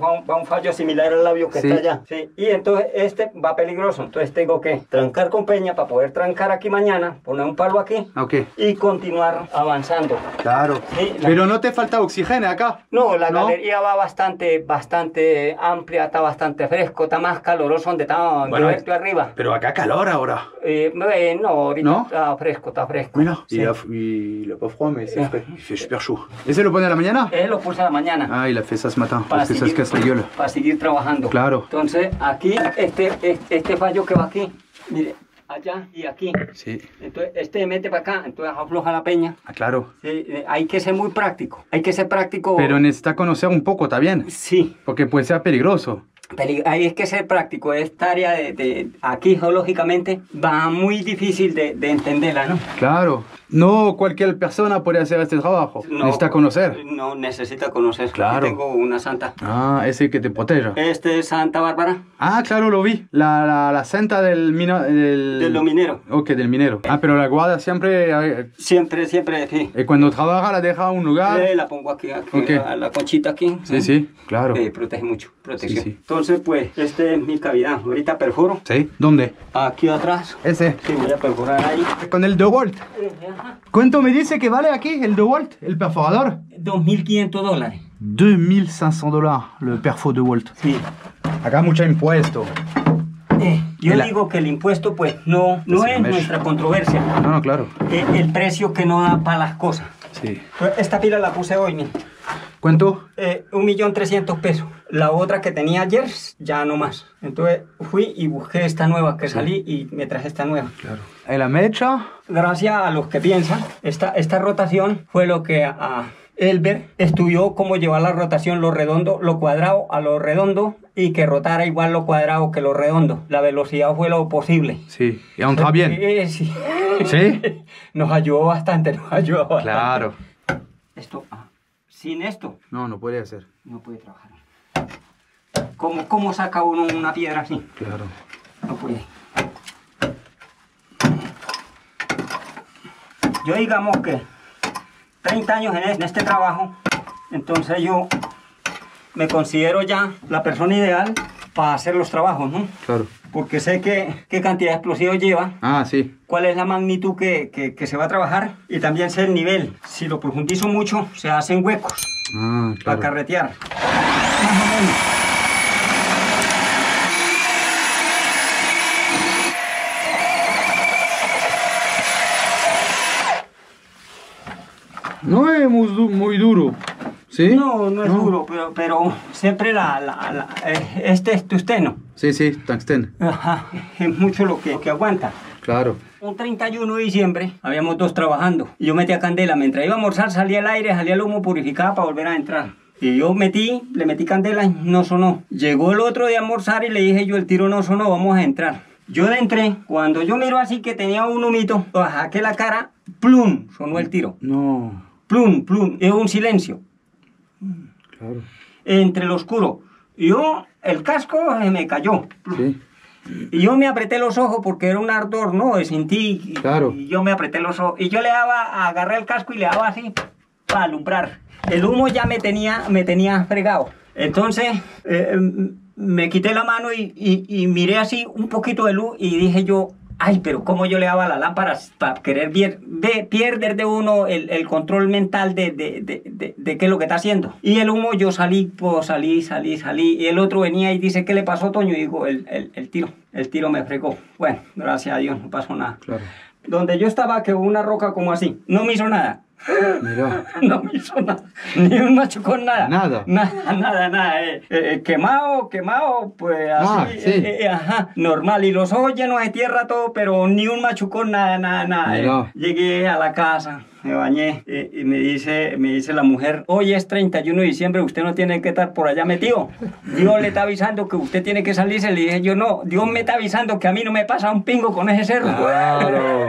fallo similar al labio que Sí. está allá. Sí. Y entonces este va peligroso. Entonces tengo que trancar con peña para poder trancar aquí mañana, poner un palo aquí Ok. y continuar avanzando. Claro. Sí, Pero no te falta oxígeno acá. No, la ¿No? galería va bastante amplia, está bastante fresco, está más caloroso donde está Bueno, esto arriba. Pero acá calor ahora. No, ahorita ¿No? está fresco, está fresco. Mira. Sí. Il a pas froid, mais c'est frais. Il fait super chaud. Ese lo pone a la mañana? Él lo puse a la mañana. Ah, il a fait ça ce matin. Parce que ça se casse la gueule. Para seguir trabajando. Claro. Entonces, aquí, este fallo que va aquí, mire, allá y aquí. Sí. Entonces, este mete para acá, entonces afloja la peña. Ah, claro. Sí, hay que ser muy práctico. Hay que ser práctico. Pero necesita conocer un poco, ¿está bien? Sí. Porque puede ser peligroso. Ahí es que ser práctico. Esta área de aquí geológicamente va muy difícil de entenderla, ¿no? Claro. No cualquier persona puede hacer este trabajo. Necesita conocer. No, necesita conocer. Claro. Aquí tengo una santa. Ah, ese que te proteja. Este es Santa Bárbara. Ah, claro, lo vi. La santa del De los mineros. Ok, del minero. Ah, pero la guarda siempre... Siempre, sí. Y cuando trabaja la deja en un lugar... La pongo aquí, Ok. la conchita aquí. Sí, sí, claro. Protege mucho, protección. Sí, sí. Entonces, pues, este es mi cavidad. Ahorita perforo. ¿Sí? ¿Dónde? Aquí atrás. Ese. Sí, voy a perforar ahí. Con el DeWalt. Ajá. ¿Cuánto me dice que vale aquí el DeWalt, el perforador? $2.500. 2500 $, le perfo DeWalt. Sí. Acá mucho impuesto. Yo Y la- digo que el impuesto, pues, no Pues es mesh. nuestra controversia. No, claro. El precio que no da para las cosas. Sí. Esta pila la puse hoy, mira. ¿Cuánto? 1.300.000 pesos. La otra que tenía ayer, ya no más. Entonces fui y busqué esta nueva que salí y me traje esta nueva. Claro. ¿Y la mecha? Gracias a los que piensan, esta rotación fue lo que a Elber estudió cómo llevar la rotación, lo redondo, lo cuadrado a lo redondo y que rotara igual lo cuadrado que lo redondo. La velocidad fue lo posible. Sí. ¿Y entra bien? Sí. ¿Sí? Nos ayudó bastante, Claro. Esto, sin esto, No, no puede hacer. no puede trabajar. ¿Cómo saca uno una piedra así? Claro. No puede. Yo digamos que 30 años en este trabajo, entonces yo me considero ya la persona ideal para hacer los trabajos, ¿no? Claro. Porque sé qué cantidad de explosivos lleva, Ah, sí. cuál es la magnitud que se va a trabajar y también sé el nivel. Si lo profundizo mucho, se hacen huecos Ah, para claro. carretear. Más o menos. No es muy duro. ¿Sí? No, no es duro, pero siempre este es tungsteno. Sí, sí, tungsteno. Ajá, es mucho lo que aguanta. Claro. Un 31 de diciembre habíamos dos trabajando y yo metía candela. Mientras iba a almorzar salía el aire, salía el humo purificado para volver a entrar. Y yo le metí candela y no sonó. Llegó el otro de almorzar y le dije yo, el tiro no sonó, vamos a entrar. Yo entré, cuando yo miro así que tenía un humito, saqué la cara, plum, sonó el tiro. No. Plum, plum, es un silencio. Claro. Entre lo oscuro. Yo, el casco se me cayó. Sí. Y yo me apreté los ojos porque era un ardor, ¿no? Sentí. Claro. Y yo me apreté los ojos. Y yo le daba, agarré el casco y le daba así para alumbrar. El humo ya me tenía fregado. Entonces me quité la mano y miré así un poquito de luz y dije yo, ay, pero cómo yo le daba la lámpara para querer perder de uno el control mental de qué es lo que está haciendo. Y el humo yo salí. Y el otro venía y dice, ¿qué le pasó, Toño? Y digo, el tiro me fregó. Bueno, gracias a Dios, no pasó nada. Claro. Donde yo estaba quedó una roca como así. No me hizo nada. Mira. No me hizo nada. Ni un machucón, nada. Nada. Nada. Quemado, pues así. Sí. Ajá, normal. Y los ojos llenos de tierra, todo, pero ni un machucón, nada. Mira. Llegué a la casa, me bañé y me dice la mujer, hoy es 31 de diciembre, usted no tiene que estar por allá metido. Dios le está avisando que usted tiene que salirse. Le dije yo, no, Dios me está avisando que a mí no me pasa un pingo con ese cerro. Claro.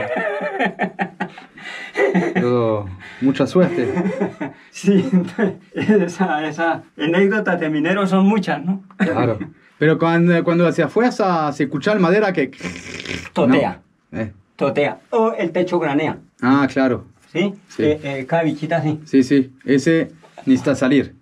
Mucha suerte. Sí, esa anécdotas de mineros son muchas, ¿no? Claro. Pero cuando hacia fuerza se escucha la madera que... Totea. No. Totea. O el techo granea. Ah, claro. ¿Sí? Sí. Cada bichita así. Sí, sí. Ese necesita salir.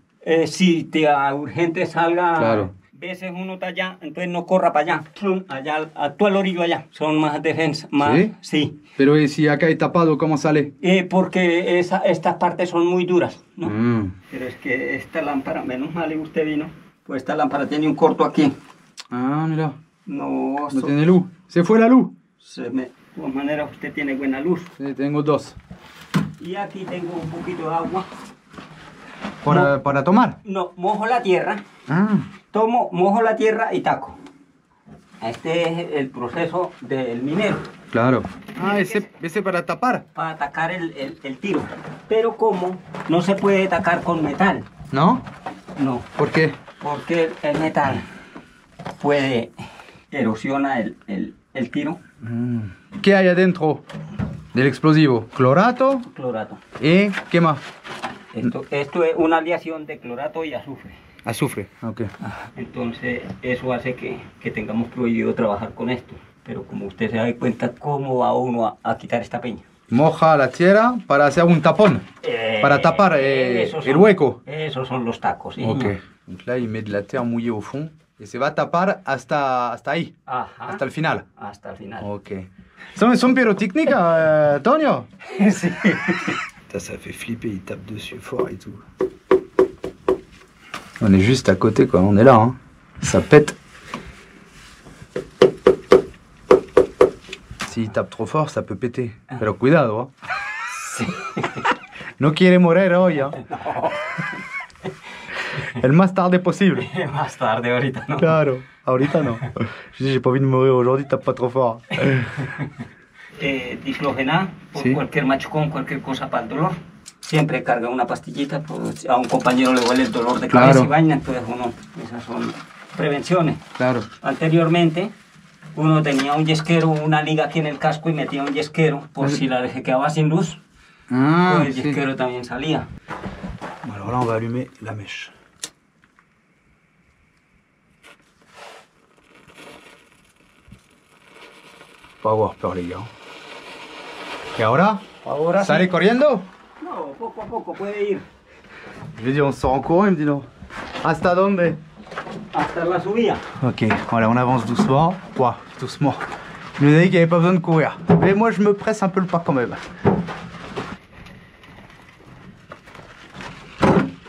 Si te urgente salga... Claro. Veces uno está allá, entonces no corra para allá. Allá, actúa al orillo allá. Son más defensa. Más, ¿Sí? Sí. Pero ¿y si acá hay tapado, cómo sale? Porque estas partes son muy duras, ¿no? Mm. Pero es que esta lámpara, menos mal que usted vino, pues esta lámpara tiene un corto aquí. Ah, mira. No tiene luz. Se fue la luz. De todas maneras, usted tiene buena luz. Sí, tengo dos. Y aquí tengo un poquito de agua. ¿Para tomar? No, mojo la tierra. Ah. Mojo la tierra y taco. Este es el proceso del minero. Claro. Ah, ese para tapar. Para atacar el tiro. Pero como no se puede atacar con metal. ¿No? No. ¿Por qué? Porque el metal puede erosiona el tiro. ¿Qué hay adentro del explosivo? Clorato. Clorato. ¿Y qué más? Esto es una aleación de clorato y azufre. Azufre. Ok. Entonces eso hace que tengamos prohibido trabajar con esto. Pero como usted se da cuenta, ¿cómo va uno a quitar esta peña? Moja la tierra para hacer un tapón. Para tapar el hueco. Esos son los tacos, ¿sí? Ok. Donc là, il met de la terre mouillée au fond. Et se va a tapar hasta ahí. Ajá. Hasta el final. Hasta el final. Ok. Son pyrotechniques, Tonio? Sí. Ça fait flipper, il tape dessus fort et tout. On est juste à côté, quoi. On est là, hein. Ça pète. S'il tape trop fort, ça peut péter. Pero cuidado, ¿eh? Sí. No quiere morir hoy, ¿eh? No. El más tarde posible. Más tarde, ahorita no. Claro, ahorita no. J'ai pas envie de mourir aujourd'hui, tape pas trop fort. Diclofenac, por Sí. cualquier machucón, cualquier cosa para el dolor. Siempre carga una pastillita, pues a un compañero le duele el dolor de cabeza Claro. y vaina, entonces uno, esas son prevenciones. Claro. Anteriormente, uno tenía un yesquero, una liga aquí en el casco y metía un yesquero, por si la se quedaba sin luz, Ah, pues el sí. yesquero también salía. Bon, alors là, on va allumer la mèche. Pas avoir peur, les gars. ¿Y ahora? Ahora sí. ¿Sale corriendo? No, poco a poco puede ir. Je lui ai dit, on sort en courant, il me dit non. Hasta donde? Hasta la subida. Ok, voilà, on avance doucement. Ouah, doucement. Il nous a dit qu'il n'y avait pas besoin de courir. Mais moi, je me presse un peu le pas quand même.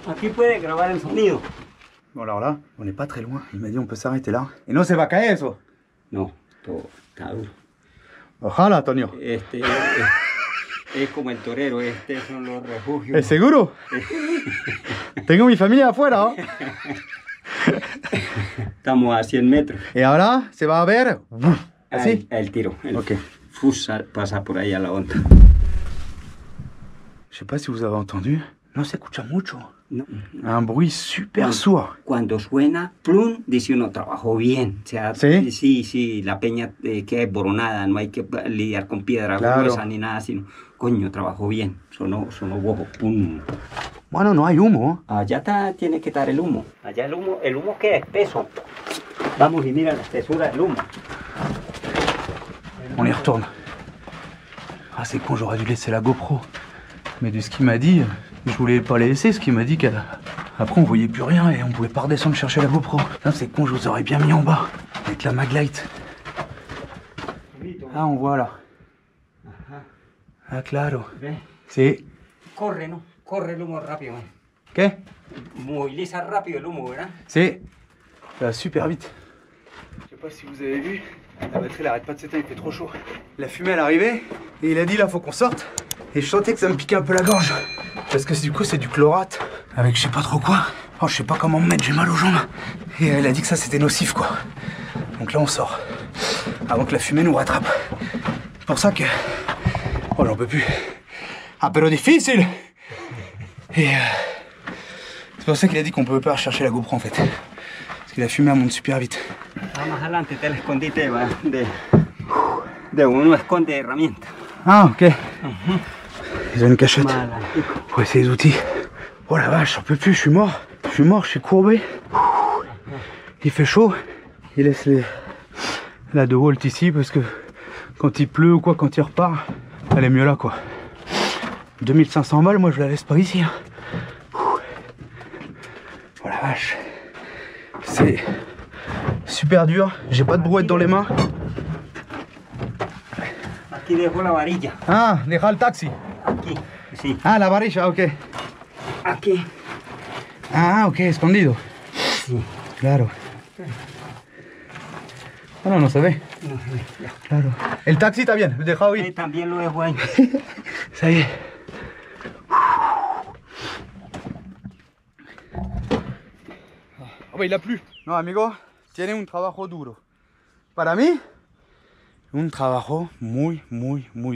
Aquí puede grabar el sonido. Bon, alors là, on n'est pas très loin. Il m'a dit on peut s'arrêter là. Et no se va a caer eso. No, todo está duro. Ojalá, Antonio. Este es como el torero, estos son los refugios. ¿Es seguro? Tengo mi familia afuera. Estamos a 100 metros. Et ahora se va a ver. Así. El tiro. El Ok. fusa pasa por ahí a la onda. Je sais pas si vous avez entendu. No se escucha mucho. No. Un bruit super sourd. Cuando suena, plum, dice uno, trabajó bien. O sea, ¿Sí? Sí, la peña queda desboronada, no hay que lidiar con piedra Claro. gruesa ni nada, sino, coño, trabajó bien. Sonó bojo, pum. Bueno, no hay humo. Allá tiene que estar el humo. Allá el humo queda espeso. Vamos y mira la espesura del humo. On y retourne. Ah, c'est con, j'aurais dû laisser la GoPro. Mais de ce qu'il m'a dit, je voulais pas la laisser. Ce qu'il m'a dit qu'après on voyait plus rien et on pouvait pas redescendre chercher la GoPro. Putain, c'est con, je vous aurais bien mis en bas avec la Maglite. Ah, on voit là. Ah, claro. Sí. Corre, ¿no? Corre el humo rápido. Man. ¿Qué? Moviliza rápido el humo, ¿verdad? Sí. Ça va super vite. Je sais pas si vous avez vu, la batterie elle arrête pas de s'éteindre, il fait trop chaud. La fumée elle arrivait et il a dit là faut qu'on sorte. Et je sentais que ça me piquait un peu la gorge. Parce que du coup c'est du chlorate avec je sais pas trop quoi. Oh, je sais pas comment me mettre, j'ai mal aux jambes. Et elle a dit que ça c'était nocif quoi. Donc là on sort. Avant que la fumée nous rattrape. C'est pour ça que... Oh j'en peux plus. Ah pero difficile. Et c'est pour ça qu'il a dit qu'on peut pas rechercher la GoPro en fait. Parce que la fumée elle monte super vite. Más adelante está el escondite de uno esconde herramientas. Ah ok. Ils ont une cachette. Faut essayer les outils. Oh la vache, j'en peux plus, je suis mort. Je suis courbé. Il fait chaud. Il laisse la DeWalt ici parce que quand il pleut ou quoi, quand il repart, elle est mieux là quoi. 2500 balles, moi je la laisse pas ici. Hein. Oh la vache. C'est super dur. J'ai pas de brouette dans les mains. Aquí dejo la varilla. Ah, deja el taxi. Aquí, sí. Ah, la varilla, ok. Aquí. Ah, ok, escondido. Sí. Claro. Ah, no se ve. No se ve, ya. Claro. El taxi está bien, dejado ahí. También lo dejo ahí. Ça y est. Oh, bah, il a plu. No, amigo, tiene un trabajo duro. Para mí, un trabajo muy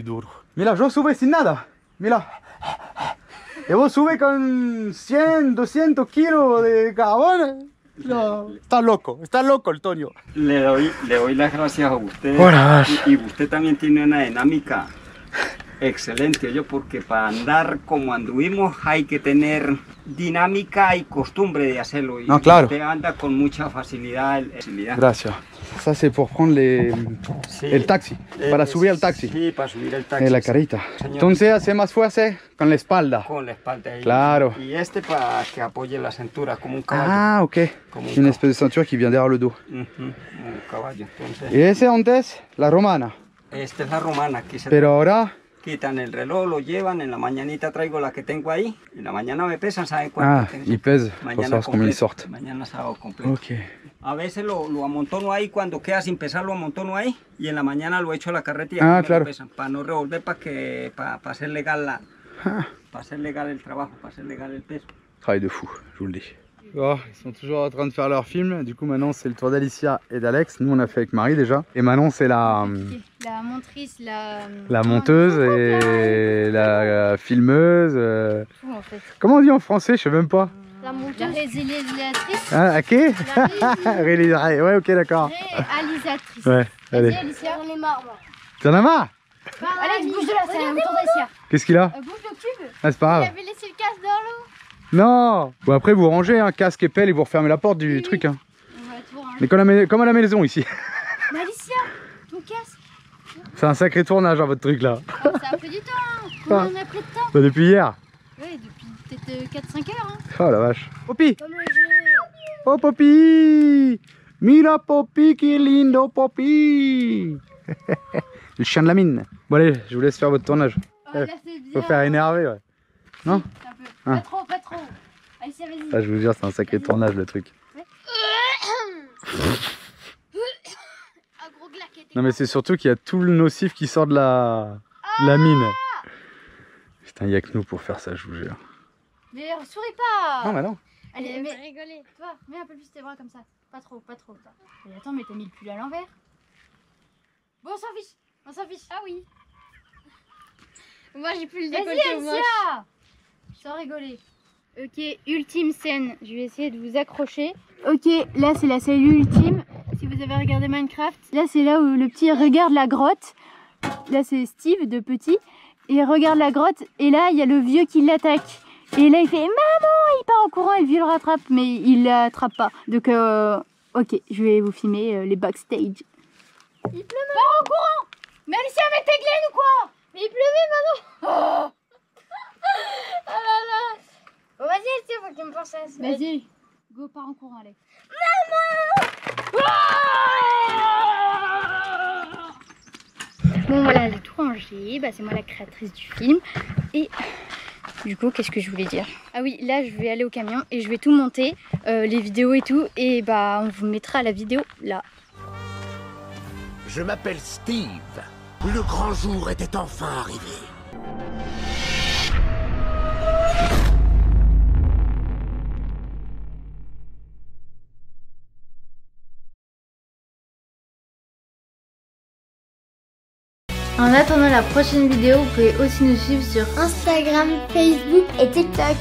duro. Mira, yo sube sin nada. Mira. Y vos sube con 100, 200 kilos de carbón. No, está loco el Tonio. Le doy las gracias a usted. Hola. Y usted también tiene una dinámica excelente, yo, porque para andar como anduvimos hay que tener dinámica y costumbre de hacerlo. Y no, claro. Usted anda con mucha facilidad. Gracias. Ça c'est pour prendre el taxi, para subir al taxi. Sí, para subir el taxi. La carita. Señor. Entonces hace más fuerza con la espalda. Con la espalda ahí. Claro. Y este para que apoye la cintura, como un caballo. Ah, ok. Une espèce de ceinture qui vient derrière le dos. Un caballo, entonces. Y ese antes, la romana. Esta es la romana. Aquí se Pero ahora... quitan el reloj, lo llevan, en la mañanita traigo la que tengo ahí, en la mañana me pesan, ¿saben cuánto? Ah, il pèse, pour mañana savoir combien ils sortent. Mañana sábado completo. Ok. A veces lo amontono ahí, cuando queda sin pesar lo amontono ahí, y en la mañana lo echo a la carreta y Ah, claro. me pesan, para no revolver, para hacer legal para hacer legal el trabajo, para hacer legal el peso. Travail de fou, je vous le dis. Oh, ils sont toujours en train de faire leur film. Du coup, maintenant, c'est le tour d'Alicia et d'Alex. Nous, on a fait avec Marie déjà. Et maintenant, c'est la montrice, la monteuse et la filmeuse. En fait. Comment on dit en français? Je sais même pas. La réalisatrice. Ah, ok. Réalisatrice. Ouais, ok, d'accord. Réalisatrice. Ouais, allez. Vas-y, Alicia. J'en ai marre, moi. T'en as marre? Alex, bouge de là, c'est un tour d'Alicia. Qu'est-ce qu'il a? Bouge le cube. Ah, c'est pas Il grave. avait laissé le casque dans l'eau. Non. Bon, après, vous rangez un casque et pelle et vous refermez la porte du truc. Hein. On va tout ranger. Mais comme à la maison ici. Mais Alicia, ton casque. C'est un sacré tournage, hein, votre truc là. Ça a pris du temps. Hein. Combien on a pris de temps? Bah, depuis hier. Oui, depuis peut-être 4-5 heures. Hein. Oh la vache. Poppy. Comme le jeu. Oh Poppy! Mira Poppy, qui lindo Poppy! Le chien de la mine. Bon allez, je vous laisse faire votre tournage. Là, c'est bien. Faut faire énerver, ouais. Non? Un peu. Ah. Pas trop, pas trop. Alicia, vas-y. Ah, je vous jure, c'est un sacré tournage le truc. Un gros claquette. Non mais c'est surtout qu'il y a tout le nocif qui sort de la mine. Putain, il y a que nous pour faire ça, je vous jure. Mais souris pas. Non, bah non. Allez, mais rigoler. Toi, mets un peu plus tes bras comme ça. Pas trop, pas trop. Mais attends, mais t'as mis le pull à l'envers. Bon, on s'en fiche. On s'en fiche. Ah oui. Moi j'ai plus le Vas-y, décolleté au moche. Alicia. Sans rigoler. Ok, ultime scène. Je vais essayer de vous accrocher. Ok, là c'est la cellule ultime. Si vous avez regardé Minecraft, là c'est là où le petit regarde la grotte. Là c'est Steve de petit. Et il regarde la grotte. Et là il y a le vieux qui l'attaque. Et là il fait maman, il part en courant et le vieux le rattrape. Mais il l'attrape pas. Donc ok, je vais vous filmer les backstage. Il pleut maman. Pars en courant. Mais Alicia, mets tes glaines ou quoi? Mais il pleuvait maman. Oh. Oh là là. Bon vas-y Alicia, faut qu'il me pense à ça. Vas-y, go, pars en courant, Alex. Bon voilà, j'ai tout rangé, bah, c'est moi la créatrice du film. Et du coup, qu'est-ce que je voulais dire? Ah oui, là je vais aller au camion et je vais tout monter, les vidéos et tout. Et bah on vous mettra la vidéo là. Je m'appelle Steve. Le grand jour était enfin arrivé. En attendant la prochaine vidéo, vous pouvez aussi nous suivre sur Instagram, Facebook et TikTok.